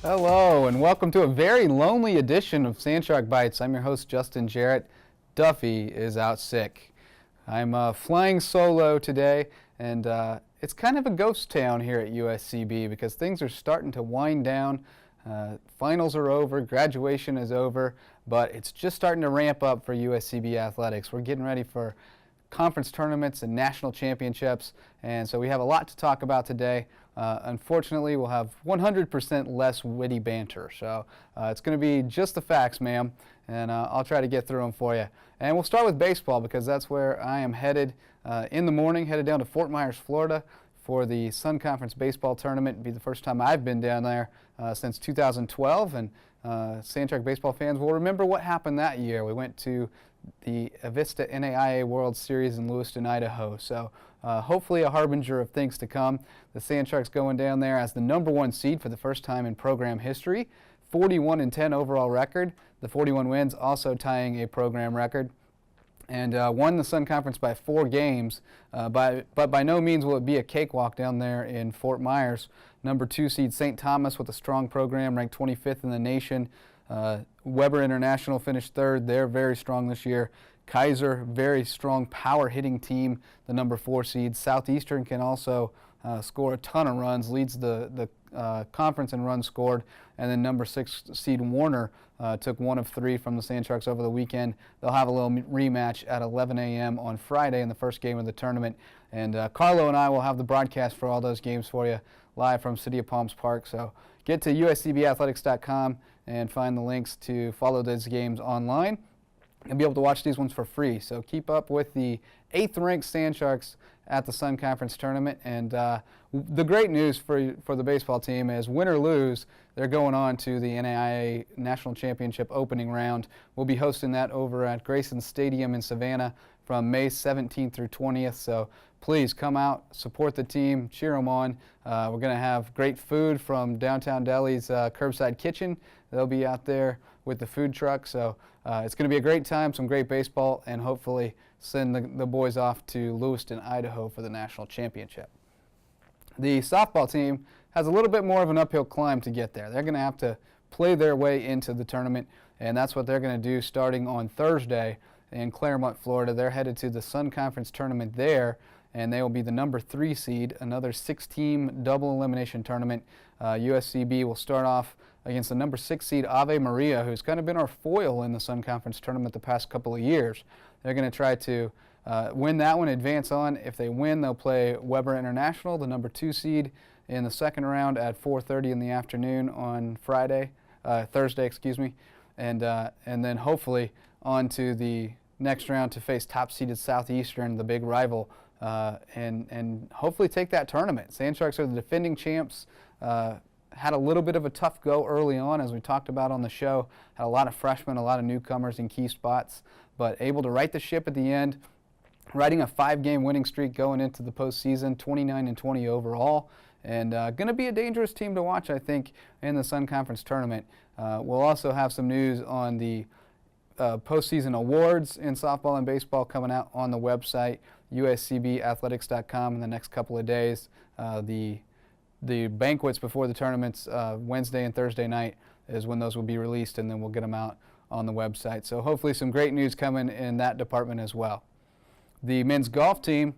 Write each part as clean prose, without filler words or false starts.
Hello, and welcome to a very lonely edition of Sandshark Bites. I'm your host, Justin Jarrett. Duffy is out sick. I'm flying solo today, and it's kind of a ghost town here at USCB because things are starting to wind down. Finals are over, graduation is over, but it's just starting to ramp up for USCB athletics. We're getting ready for conference tournaments and national championships, and so we have a lot to talk about today. Unfortunately, we'll have 100% less witty banter, so it's going to be just the facts, ma'am, and I'll try to get through them for you. And we'll start with baseball because that's where I am headed in the morning, headed down to Fort Myers, Florida for the Sun Conference Baseball Tournament. It'll be the first time I've been down there since 2012, and Sandshark baseball fans will remember what happened that year. We went to the Avista NAIA World Series in Lewiston, Idaho. So hopefully a harbinger of things to come. The Sandsharks going down there as the #1 seed for the first time in program history. 41-10 overall record. The 41 wins also tying a program record. And won the Sun Conference by 4 games, but by no means will it be a cakewalk down there in Fort Myers. #2 seed St. Thomas with a strong program, ranked 25th in the nation. Weber International finished 3rd. They're very strong this year. Kaiser, very strong power hitting team, the #4 seed. Southeastern can also score a ton of runs, leads the conference in runs scored. And then #6 seed Warner took 1 of 3 from the Sandsharks over the weekend. They'll have a little rematch at 11 a.m. on Friday in the first game of the tournament. And Carlo and I will have the broadcast for all those games for you live from City of Palms Park. So get to uscbathletics.com and find the links to follow those games online and be able to watch these ones for free. So keep up with the 8th-ranked Sandsharks at the Sun Conference Tournament. And the great news for the baseball team is, win or lose, they're going on to the NAIA National Championship opening round. We'll be hosting that over at Grayson Stadium in Savannah from May 17th through 20th. So please come out, support the team, cheer them on. We're going to have great food from Downtown Deli's Curbside Kitchen. They'll be out there with the food truck. So it's going to be a great time, some great baseball, and hopefully send the boys off to Lewiston, Idaho for the national championship. The softball team has a little bit more of an uphill climb to get there. They're going to have to play their way into the tournament, and that's what they're going to do starting on Thursday in Claremont, Florida. They're headed to the Sun Conference Tournament there, and they will be the #3 seed, another 6-team double elimination tournament. USCB will start off against the #6 seed Ave Maria, who's kind of been our foil in the Sun Conference Tournament the past couple of years. They're going to try to win that one, advance on. If they win, they'll play Weber International, the #2 seed, in the second round at 4:30 in the afternoon on Thursday, excuse me, and then hopefully on to the next round to face top-seeded Southeastern, the big rival, and hopefully take that tournament. Sandsharks are the defending champs. Had a little bit of a tough go early on, as we talked about on the show. Had a lot of freshmen, a lot of newcomers in key spots, but able to right the ship at the end, riding a 5-game winning streak going into the postseason, 29-20 overall, and going to be a dangerous team to watch, I think, in the Sun Conference Tournament. We'll also have some news on the postseason awards in softball and baseball coming out on the website, uscbathletics.com, in the next couple of days. The banquets before the tournaments, Wednesday and Thursday night, is when those will be released, and then we'll get them out on the website. So hopefully some great news coming in that department as well. The men's golf team,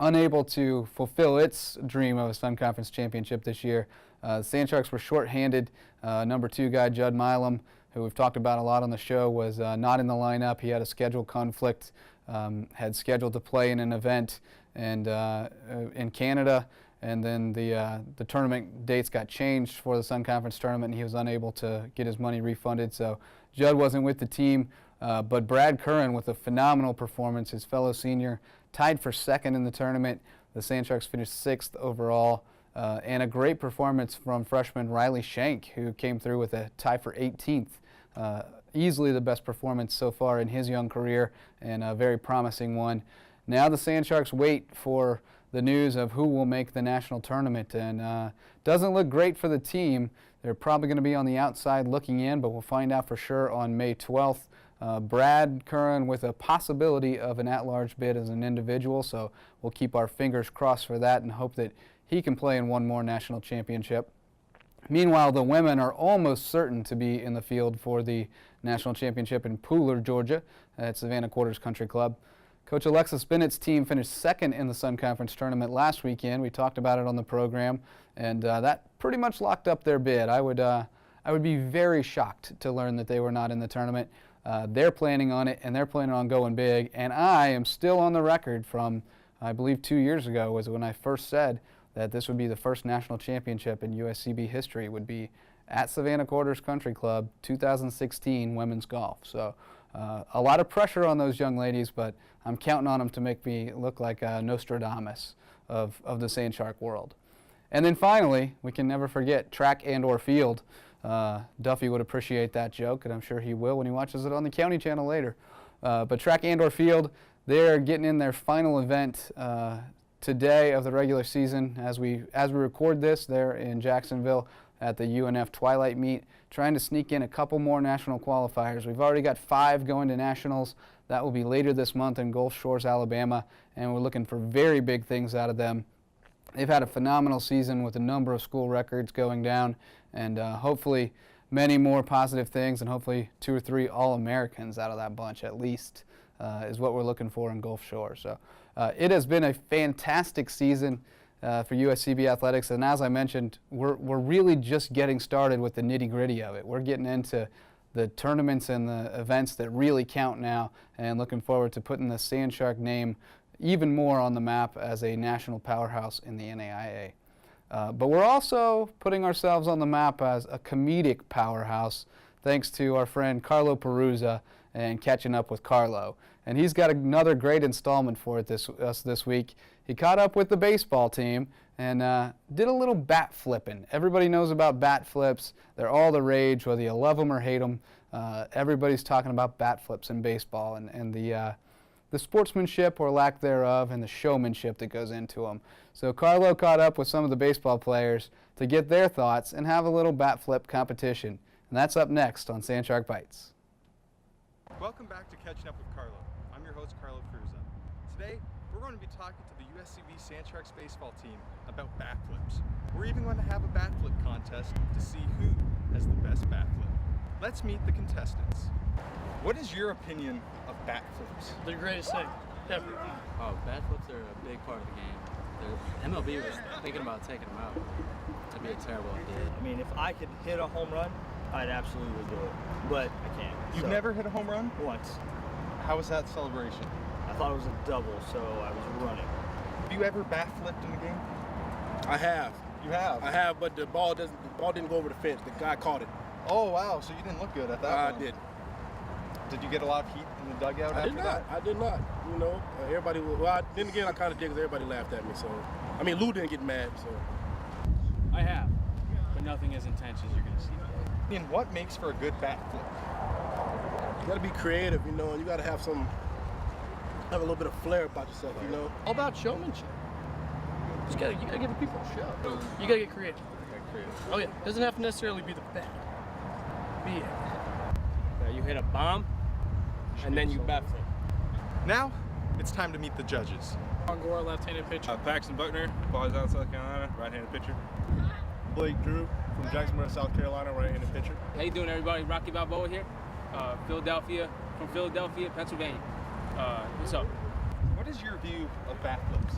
unable to fulfill its dream of a Sun Conference championship this year. The Sandsharks were shorthanded. #2 guy Judd Milam, who we've talked about a lot on the show, was not in the lineup. He had a schedule conflict, had scheduled to play in an event and in Canada, and then the tournament dates got changed for the Sun Conference Tournament, and he was unable to get his money refunded. So Judd wasn't with the team, but Brad Curran with a phenomenal performance, his fellow senior, tied for 2nd in the tournament. The Sandsharks finished 6th overall, and a great performance from freshman Riley Shank, who came through with a tie for 18th. Easily the best performance so far in his young career, and a very promising one. Now the Sandsharks wait for the news of who will make the national tournament, and doesn't look great for the team. They're probably going to be on the outside looking in, but we'll find out for sure on May 12th. Brad Curran with a possibility of an at-large bid as an individual, so we'll keep our fingers crossed for that and hope that he can play in one more national championship. Meanwhile, the women are almost certain to be in the field for the national championship in Pooler, Georgia, at Savannah Quarters Country Club. Coach Alexis Bennett's team finished second in the Sun Conference tournament last weekend. We talked about it on the program, and that pretty much locked up their bid. I would be very shocked to learn that they were not in the tournament. They're planning on it, and they're planning on going big. And I am still on the record from, I believe 2 years ago was when I first said that this would be the first national championship in USCB history, would be at Savannah Quarters Country Club, 2016 women's golf. So a lot of pressure on those young ladies, but I'm counting on them to make me look like Nostradamus of the Sand Shark world. And then finally, we can never forget track and/or field. Duffy would appreciate that joke, and I'm sure he will when he watches it on the county channel later. But track and/or field, they're getting in their final event today of the regular season. As we record this, they're in Jacksonville at the UNF Twilight Meet, trying to sneak in a couple more national qualifiers. We've already got 5 going to nationals. That will be later this month in Gulf Shores, Alabama, and we're looking for very big things out of them. They've had a phenomenal season with a number of school records going down, and hopefully many more positive things, and hopefully 2 or 3 All-Americans out of that bunch at least is what we're looking for in Gulf Shores. So it has been a fantastic season for USCB athletics, and as I mentioned, we're really just getting started with the nitty-gritty of it. We're getting into the tournaments and the events that really count now, and looking forward to putting the Sand Shark name even more on the map as a national powerhouse in the NAIA. But we're also putting ourselves on the map as a comedic powerhouse thanks to our friend Carlo Peruzza and Catching Up with Carlo. And he's got another great installment for us this week. He caught up with the baseball team and did a little bat flipping. Everybody knows about bat flips. They're all the rage, whether you love them or hate them. Everybody's talking about bat flips in baseball and the sportsmanship or lack thereof and the showmanship that goes into them. So Carlo caught up with some of the baseball players to get their thoughts and have a little bat flip competition. And that's up next on Sand Shark Bites. Welcome back to Catching Up with Carlo. I'm your host, Carlo Peruzza. Today, we're going to be talking to the USCB Sand Sharks baseball team about bat flips. We're even going to have a bat flip contest to see who has the best bat flip. Let's meet the contestants. What is your opinion of bat flips? They're the greatest thing ever. Oh, bat flips are a big part of the game. MLB was thinking about taking them out. That'd be a terrible idea. I mean, if I could hit a home run, I'd absolutely do it, but I can't. You've never hit a home run? Once. How was that celebration? I thought it was a double, so I was running. Have you ever bat flipped in a game? I have. You have? I have, but the ball didn't go over the fence. The guy caught it. Oh, wow, so you didn't look good at that one. I did. Did you get a lot of heat in the dugout after that? I did not. You know, everybody, then again, I kind of did because everybody laughed at me, so. I mean, Lou didn't get mad, so. I have, but nothing as intense as you're going to see. And what makes for a good bat flip? You got to be creative, you know, and you got to have a little bit of flair about yourself, you know. All about showmanship. You gotta give the people a show. You gotta get creative. Oh yeah, doesn't have to necessarily be the bat. Be it. You hit a bomb, and then you bat flip. Now, it's time to meet the judges. Gore, left-handed pitcher. Paxton Buckner, Ball's out, South Carolina, right-handed pitcher. Blake Drew from Jacksonville, South Carolina, right-handed pitcher. How you doing, everybody? Rocky Balboa here, from Philadelphia, Pennsylvania. What's up? What is your view of bat flips?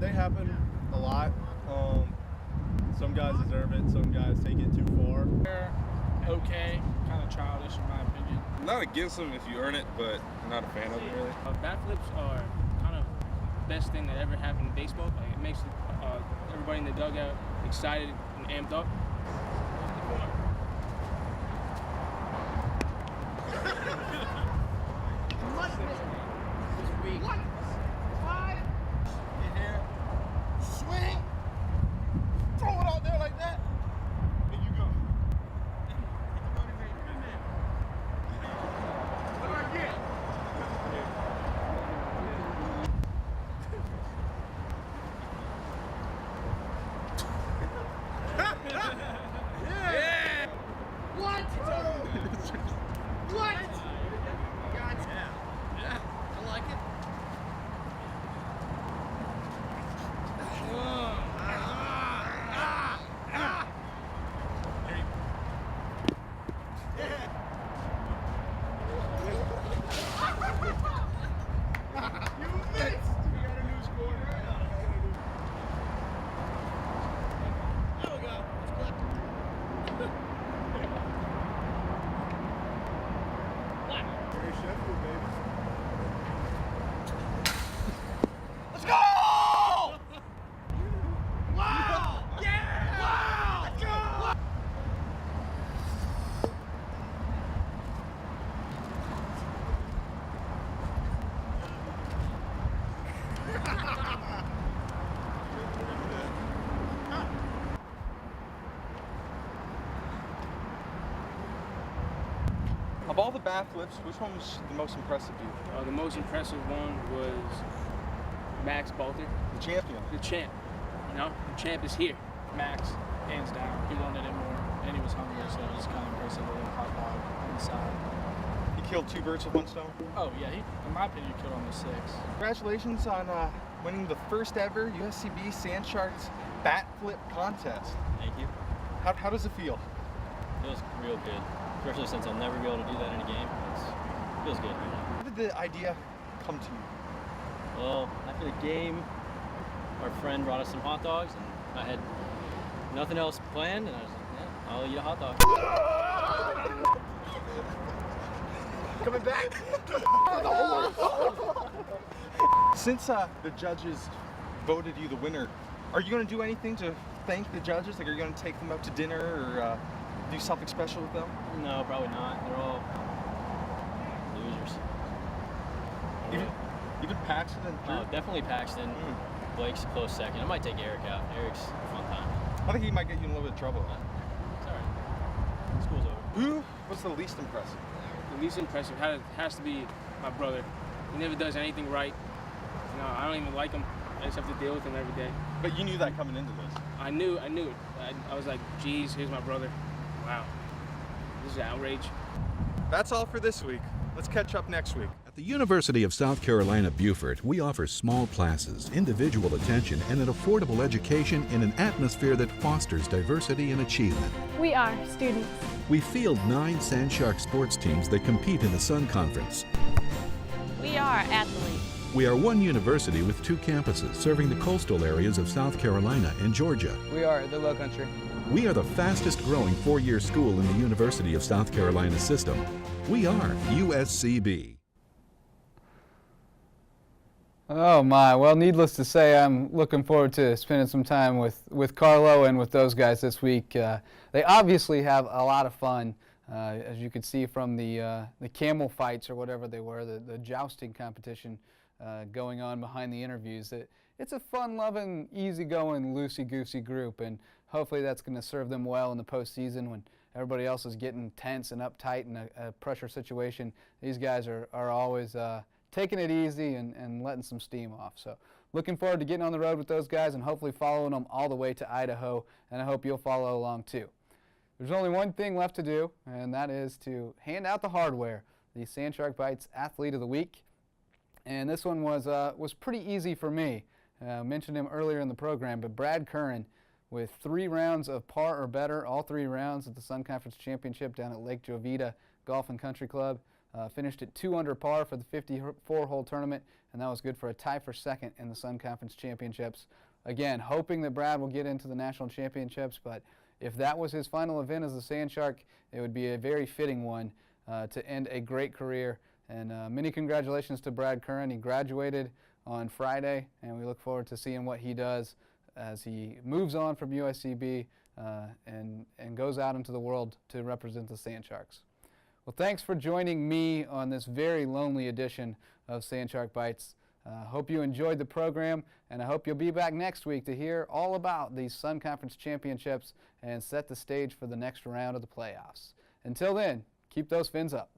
They happen a lot. Some guys deserve it, some guys take it too far. They're okay, kind of childish in my opinion. I'm not against them if you earn it, but I'm not a fan of it really. Bat flips are kind of the best thing that ever happened in baseball. Like, it makes everybody in the dugout excited and amped up. Of all the bat flips, which one was the most impressive to you? The most impressive one was Max Bolter, The champion. the champ. You know, the champ is here. Max, hands down. He wanted it more, and he was hungry, so it was kind of impressive with a hot dog on the side. He killed 2 birds with 1 stone. Oh, yeah, in my opinion, he killed almost 6. Congratulations on winning the first ever USCB Sand Sharks bat flip contest. Thank you. How does it feel? Feels real good, especially since I'll never be able to do that in a game. It feels good right now. How did the idea come to you? Well, after the game, our friend brought us some hot dogs, and I had nothing else planned, and I was like, yeah, I'll eat a hot dog. Coming back. Since the judges voted you the winner, are you going to do anything to thank the judges? Like, are you going to take them out to dinner or do something special with them? No, probably not. They're all losers. Even Paxton and Drew? Oh, definitely Paxton. Blake's a close second. I might take Eric out. Eric's a fun time. I think he might get you in a little bit of trouble. It's all right. School's over. Who was the least impressive? The least impressive has to be my brother. He never does anything right. You know, I don't even like him. I just have to deal with him every day. But you knew that coming into this. I knew it. I was like, geez, here's my brother. Wow, this is outrage. That's all for this week. Let's catch up next week. At the University of South Carolina, Beaufort, we offer small classes, individual attention, and an affordable education in an atmosphere that fosters diversity and achievement. We are students. We field 9 Sand Shark sports teams that compete in the Sun Conference. We are athletes. We are one university with 2 campuses serving the coastal areas of South Carolina and Georgia. We are the Low Country. We are the fastest growing 4-year school in the University of South Carolina system. We are USCB. Oh my, well, needless to say, I'm looking forward to spending some time with Carlo and with those guys this week. They obviously have a lot of fun, as you could see from the camel fights or whatever they were, the jousting competition going on behind the interviews. It's a fun-loving, easygoing, loosey-goosey group, and hopefully that's going to serve them well in the postseason when everybody else is getting tense and uptight in a pressure situation. These guys are always taking it easy and letting some steam off. So looking forward to getting on the road with those guys and hopefully following them all the way to Idaho, and I hope you'll follow along too. There's only one thing left to do, and that is to hand out the hardware, the Sand Shark Bites Athlete of the Week. And this one was pretty easy for me. I mentioned him earlier in the program, but Brad Curran, with 3 rounds of par or better, all 3 rounds at the Sun Conference Championship down at Lake Jovita Golf and Country Club. Finished at 2 under par for the 54-hole tournament, and that was good for a tie for second in the Sun Conference Championships. Again, hoping that Brad will get into the national championships, but if that was his final event as a Sand Shark, it would be a very fitting one to end a great career. And many congratulations to Brad Curran. He graduated on Friday, and we look forward to seeing what he does as he moves on from USCB and goes out into the world to represent the Sand Sharks. Well, thanks for joining me on this very lonely edition of Sand Shark Bites. Hope you enjoyed the program, and I hope you'll be back next week to hear all about these Sun Conference Championships and set the stage for the next round of the playoffs. Until then, keep those fins up.